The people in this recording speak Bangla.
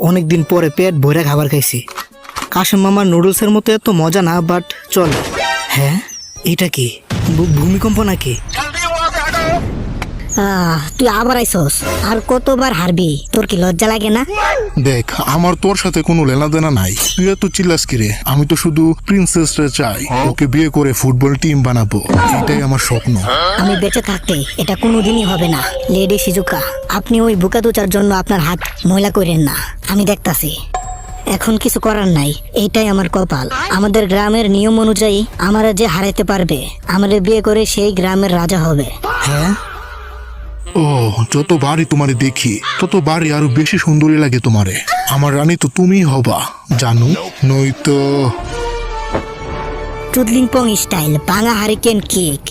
অনেকদিন পরে পেট ভরে খাবার খাইছি। কাশেম মামার নুডলসের মতো এত মজা না, বাট চল। হ্যাঁ, এটা কি ভূমিকম্প নাকি? তুই আবার আইসস? আর কতবার হারবি? তোর কি লজ্জা লাগে না? দেখ, আমার তোর সাথে কোনো লেনাদেনা নাই। তুই এত চিল্লাস কিরে? আমি তো শুধু প্রিন্সেসটা চাই, ওকে বিয়ে করে ফুটবল টিম বানাবো, এটাই আমার স্বপ্ন। আমি বেঁচে থাকতে এটা কোনোদিনই হবে না। লেডি শিজুকা, আপনি ওই বুকা দুচার জন্য আপনার হাত ময়লা করেন না। আমি দেখতাছি। এখন কিছু করার নাই, এইটাই আমার কপাল। আমাদের গ্রামের নিয়ম অনুযায়ী আমারা যে হারাইতে পারবে, আমাদের বিয়ে করে সেই গ্রামের রাজা হবে। হ্যাঁ, ও, যতবারই তোমারে দেখি ততবারই আরো বেশি সুন্দরী লাগে তোমারে। আমার রানী তো তুমিই হবা, জানো? নয়তো চুদলিং পং স্টাইল, ভাঙা হারিকেন কিক।